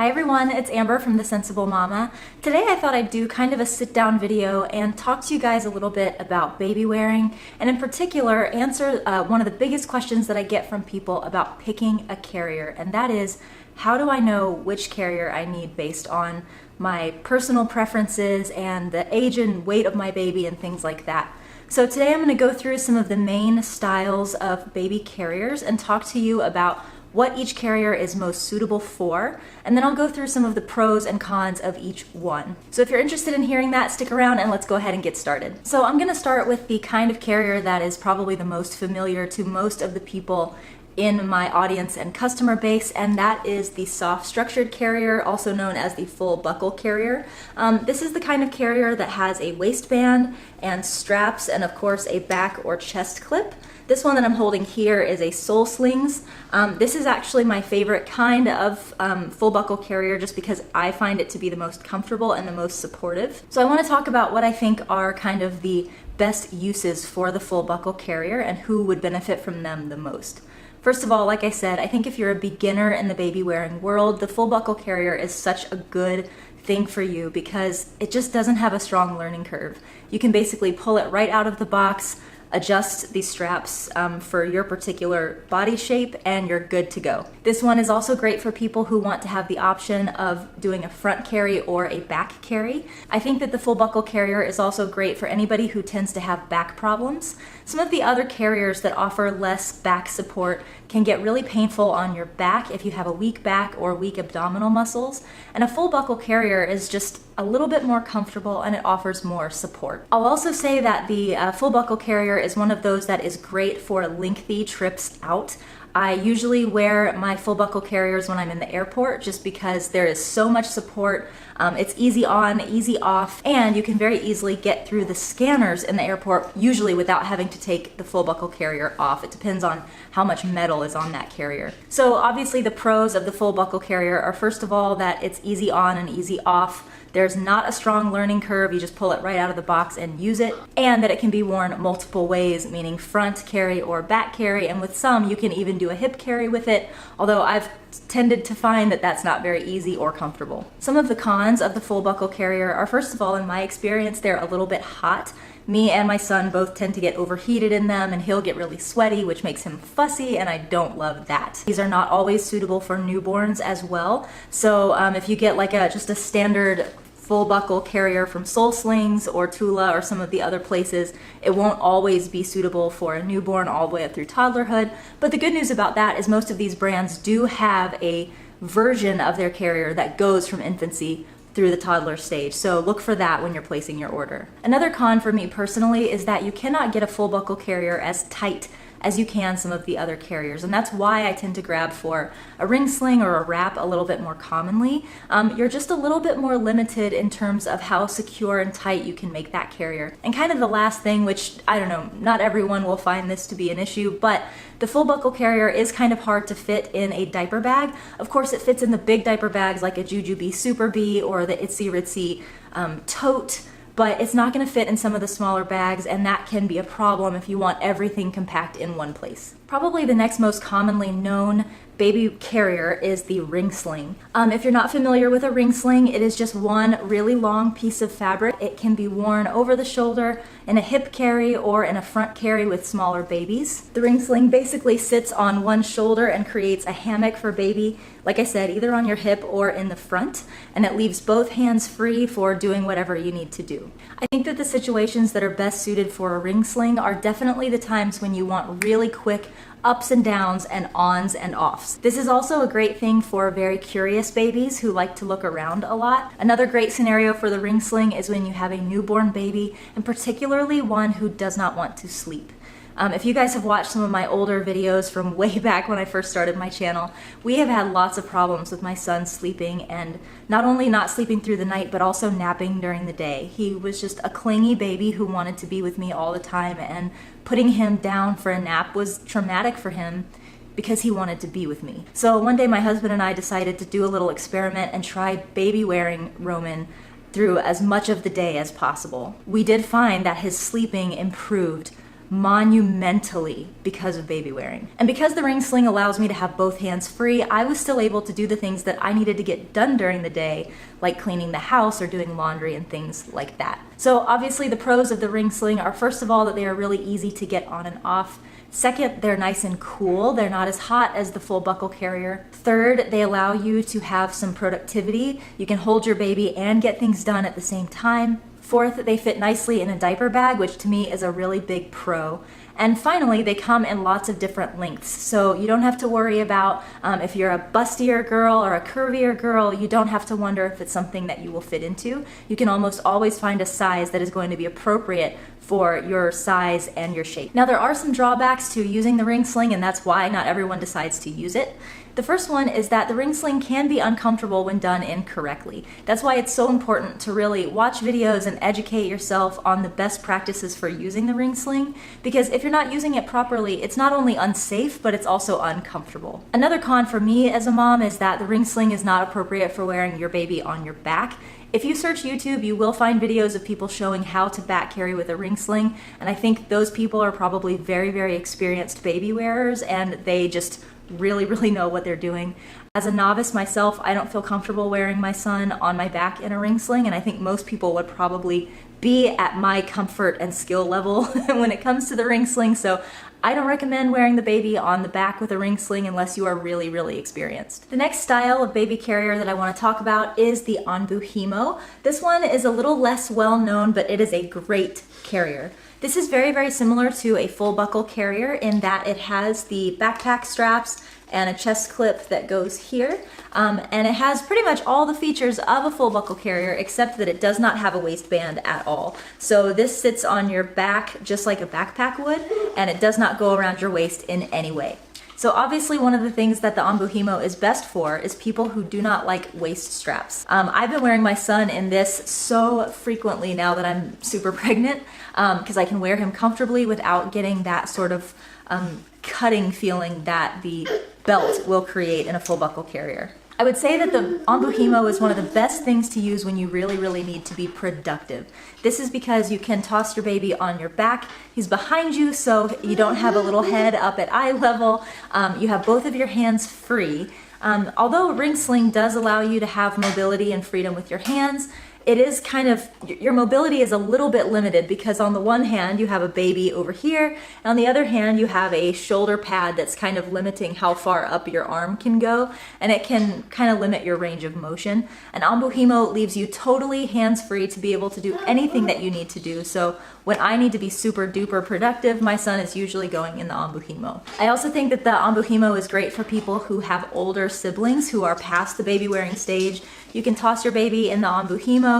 Hi everyone, it's Amber from The Sensible Mama. Today I thought I'd do kind of a sit-down video and talk to you guys a little bit about baby wearing, and in particular answer one of the biggest questions that I get from people about picking a carrier, and that is, how do I know which carrier I need based on my personal preferences and the age and weight of my baby and things like that. So today I'm going to go through some of the main styles of baby carriers and talk to you about what each carrier is most suitable for, and then I'll go through some of the pros and cons of each one. So if you're interested in hearing that, stick around and let's go ahead and get started. So I'm going to start with the kind of carrier that is probably the most familiar to most of the people in my audience and customer base, and that is the soft structured carrier, also known as the full buckle carrier. This is the kind of carrier that has a waistband and straps and of course a back or chest clip. This one that I'm holding here is a Soul Slings. This is actually my favorite kind of full buckle carrier just because I find it to be the most comfortable and the most supportive. So I want to talk about what I think are kind of the best uses for the full buckle carrier and who would benefit from them the most. First of all, like I said, I think if you're a beginner in the baby wearing world, the full buckle carrier is such a good thing for you because it just doesn't have a strong learning curve. You can basically pull it right out of the box, adjust the straps for your particular body shape, and you're good to go. This one is also great for people who want to have the option of doing a front carry or a back carry. I think that the full buckle carrier is also great for anybody who tends to have back problems. Some of the other carriers that offer less back support can get really painful on your back if you have a weak back or weak abdominal muscles, and a full buckle carrier is just a little bit more comfortable and it offers more support. I'll also say that the full buckle carrier is one of those that is great for lengthy trips out. I usually wear my full buckle carriers when I'm in the airport just because there is so much support. It's easy on, easy off, and you can very easily get through the scanners in the airport, usually without having to take the full buckle carrier off. It depends on how much metal is on that carrier. So obviously the pros of the full buckle carrier are, first of all, that it's easy on and easy off. There's not a strong learning curve, you just pull it right out of the box and use it, and that it can be worn multiple ways, meaning front carry or back carry, and with some you can even do a hip carry with it, although I've tended to find that that's not very easy or comfortable. Some of the cons of the full buckle carrier are, first of all, in my experience, they're a little bit hot. Me and my son both tend to get overheated in them, and he'll get really sweaty, which makes him fussy, and I don't love that. These are not always suitable for newborns as well, so if you get like just a standard full buckle carrier from Soul Slings or Tula or some of the other places, it won't always be suitable for a newborn all the way up through toddlerhood. But the good news about that is most of these brands do have a version of their carrier that goes from infancy through the toddler stage, so look for that when you're placing your order. Another con for me personally is that you cannot get a full buckle carrier as tight as you can some of the other carriers, and that's why I tend to grab for a ring sling or a wrap a little bit more commonly. You're just a little bit more limited in terms of how secure and tight you can make that carrier. And kind of the last thing, which I don't know, not everyone will find this to be an issue, but the full buckle carrier is kind of hard to fit in a diaper bag. Of course, it fits in the big diaper bags like a Jujubee Super Bee or the Itsy Ritsy tote, but it's not going to fit in some of the smaller bags, and that can be a problem if you want everything compact in one place. Probably the next most commonly known baby carrier is the ring sling. If you're not familiar with a ring sling, it is just one really long piece of fabric. It can be worn over the shoulder in a hip carry or in a front carry with smaller babies. The ring sling basically sits on one shoulder and creates a hammock for baby, like I said, either on your hip or in the front, and it leaves both hands free for doing whatever you need to do. I think that the situations that are best suited for a ring sling are definitely the times when you want really quick ups and downs and ons and offs. This is also a great thing for very curious babies who like to look around a lot. Another great scenario for the ring sling is when you have a newborn baby, and particularly one who does not want to sleep. If you guys have watched some of my older videos from way back when I first started my channel, we have had lots of problems with my son sleeping, and not only not sleeping through the night, but also napping during the day. He was just a clingy baby who wanted to be with me all the time, and putting him down for a nap was traumatic for him because he wanted to be with me. So one day my husband and I decided to do a little experiment and try baby wearing Roman through as much of the day as possible. We did find that his sleeping improved monumentally because of baby wearing. And because the ring sling allows me to have both hands free, I was still able to do the things that I needed to get done during the day, like cleaning the house or doing laundry and things like that. So obviously the pros of the ring sling are, first of all, that they are really easy to get on and off. Second, they're nice and cool. They're not as hot as the full buckle carrier. Third, they allow you to have some productivity. You can hold your baby and get things done at the same time. Fourth, they fit nicely in a diaper bag, which to me is a really big pro. And finally, they come in lots of different lengths. So you don't have to worry about if you're a bustier girl or a curvier girl, you don't have to wonder if it's something that you will fit into. You can almost always find a size that is going to be appropriate for your size and your shape. Now, there are some drawbacks to using the ring sling, and that's why not everyone decides to use it. The first one is that the ring sling can be uncomfortable when done incorrectly. That's why it's so important to really watch videos and educate yourself on the best practices for using the ring sling, because if you're not using it properly, it's not only unsafe, but it's also uncomfortable. Another con for me as a mom is that the ring sling is not appropriate for wearing your baby on your back. If you search YouTube, you will find videos of people showing how to back carry with a ring sling, and I think those people are probably very, very experienced baby wearers, and they just really know what they're doing. As a novice myself, I don't feel comfortable wearing my son on my back in a ring sling, and I think most people would probably be at my comfort and skill level when it comes to the ring sling, so I don't recommend wearing the baby on the back with a ring sling unless you are really experienced. The next style of baby carrier that I want to talk about is the ANBU Hemo. This one is a little less well known, but it is a great carrier. This is very similar to a full buckle carrier in that it has the backpack straps and a chest clip that goes here. And it has pretty much all the features of a full buckle carrier, except that it does not have a waistband at all. So this sits on your back just like a backpack would, and it does not go around your waist in any way. So obviously one of the things that the ANBU Hemo is best for is people who do not like waist straps. I've been wearing my son in this so frequently now that I'm super pregnant, because I can wear him comfortably without getting that sort of cutting feeling that the belt will create in a full buckle carrier. I would say that the ANBU Hemo is one of the best things to use when you really need to be productive. This is because you can toss your baby on your back. He's behind you, so you don't have a little head up at eye level. You have both of your hands free. Although ring sling does allow you to have mobility and freedom with your hands, it is kind of, your mobility is a little bit limited because on the one hand you have a baby over here, and on the other hand you have a shoulder pad that's kind of limiting how far up your arm can go, and it can kind of limit your range of motion. An ANBU Hemo leaves you totally hands-free to be able to do anything that you need to do. So when I need to be super duper productive, my son is usually going in the ANBU Hemo. I also think that the ANBU Hemo is great for people who have older siblings who are past the baby wearing stage. You can toss your baby in the ANBU Hemo,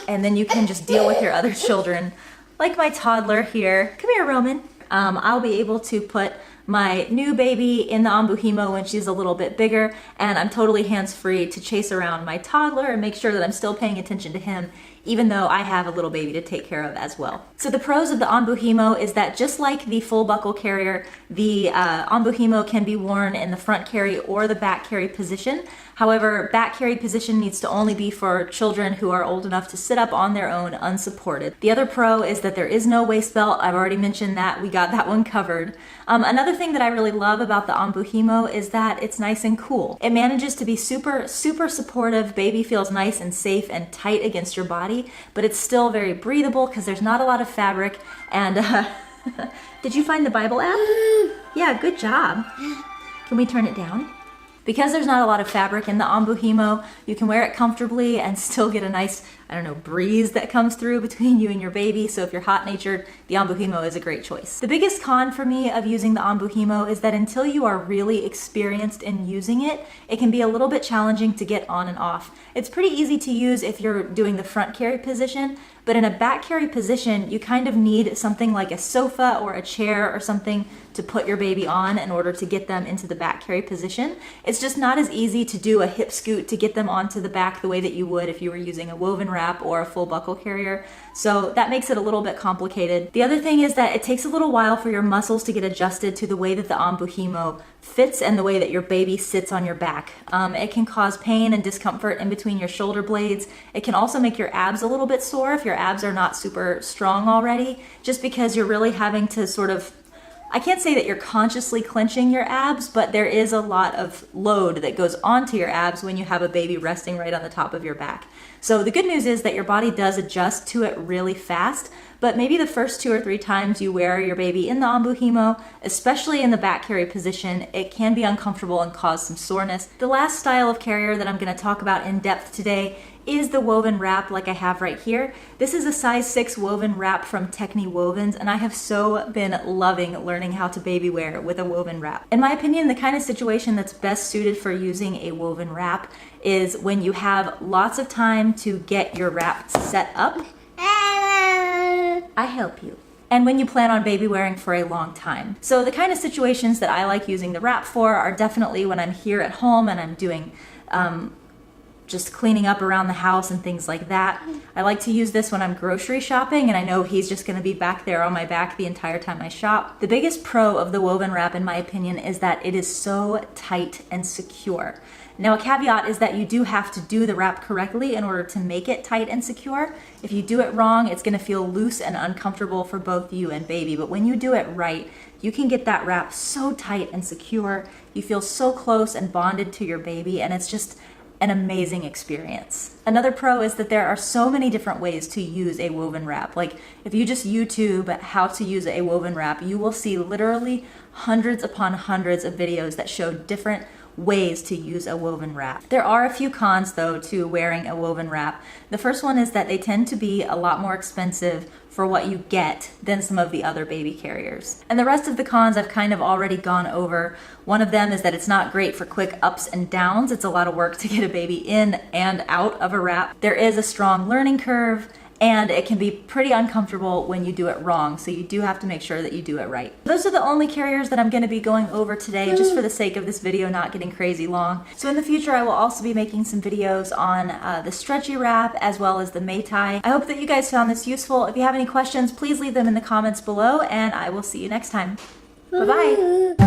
and then you can just deal with your other children. Like my toddler here. Come here, Roman. I'll be able to put my new baby in the ANBU Hemo when she's a little bit bigger, and I'm totally hands-free to chase around my toddler and make sure that I'm still paying attention to him, even though I have a little baby to take care of as well. So the pros of the ANBU Hemo is that just like the full buckle carrier, the ANBU Hemo can be worn in the front carry or the back carry position. However, back carry position needs to only be for children who are old enough to sit up on their own unsupported. The other pro is that there is no waist belt. I've already mentioned that. We got that one covered. Another thing that I really love about the ANBU Hemo is that it's nice and cool. It manages to be super supportive. Baby feels nice and safe and tight against your body, but it's still very breathable because there's not a lot of fabric. And did you find the Bible app? Yeah, good job. Can we turn it down? Because there's not a lot of fabric in the ANBU Hemo, you can wear it comfortably and still get a nice, breeze that comes through between you and your baby. So if you're hot-natured, the ANBU Hemo is a great choice. The biggest con for me of using the ANBU Hemo is that until you are really experienced in using it, it can be a little bit challenging to get on and off. It's pretty easy to use if you're doing the front carry position, but in a back carry position, you kind of need something like a sofa or a chair or something to put your baby on in order to get them into the back carry position. It's just not as easy to do a hip scoot to get them onto the back the way that you would if you were using a woven wrap or a full buckle carrier. So that makes it a little bit complicated. The other thing is that it takes a little while for your muscles to get adjusted to the way that the ANBU Hemo fits and the way that your baby sits on your back. It can cause pain and discomfort in between your shoulder blades. It can also make your abs a little bit sore if your abs are not super strong already, just because you're really having to sort of, I can't say that you're consciously clenching your abs, but there is a lot of load that goes onto your abs when you have a baby resting right on the top of your back. So the good news is that your body does adjust to it really fast, but maybe the first 2 or 3 times you wear your baby in the ANBU Hemo, especially in the back carry position, it can be uncomfortable and cause some soreness. The last style of carrier that I'm going to talk about in depth today is the woven wrap like I have right here. This is a size 6 woven wrap from Techni Wovens, and I have so been loving learning how to baby wear with a woven wrap. In my opinion, the kind of situation that's best suited for using a woven wrap is when you have lots of time to get your wrap set up. I help you. And when you plan on baby wearing for a long time. So the kind of situations that I like using the wrap for are definitely when I'm here at home and I'm doing just cleaning up around the house and things like that. I like to use this when I'm grocery shopping, and I know he's just gonna be back there on my back the entire time I shop. The biggest pro of the woven wrap, in my opinion, is that it is so tight and secure. Now, a caveat is that you do have to do the wrap correctly in order to make it tight and secure. If you do it wrong, it's gonna feel loose and uncomfortable for both you and baby, but when you do it right, you can get that wrap so tight and secure. You feel so close and bonded to your baby, and it's just an amazing experience. Another pro is that there are so many different ways to use a woven wrap. Like if you just YouTube how to use a woven wrap, you will see literally hundreds upon hundreds of videos that show different ways to use a woven wrap. There are a few cons though to wearing a woven wrap. The first one is that they tend to be a lot more expensive for what you get than some of the other baby carriers. And the rest of the cons I've kind of already gone over. One of them is that it's not great for quick ups and downs. It's a lot of work to get a baby in and out of a wrap. There is a strong learning curve, and it can be pretty uncomfortable when you do it wrong, so you do have to make sure that you do it right. Those are the only carriers that I'm going to be going over today, just for the sake of this video not getting crazy long. So in the future, I will also be making some videos on the stretchy wrap as well as the Maytai. I hope that you guys found this useful. If you have any questions, please leave them in the comments below, and I will see you next time. Bye-bye!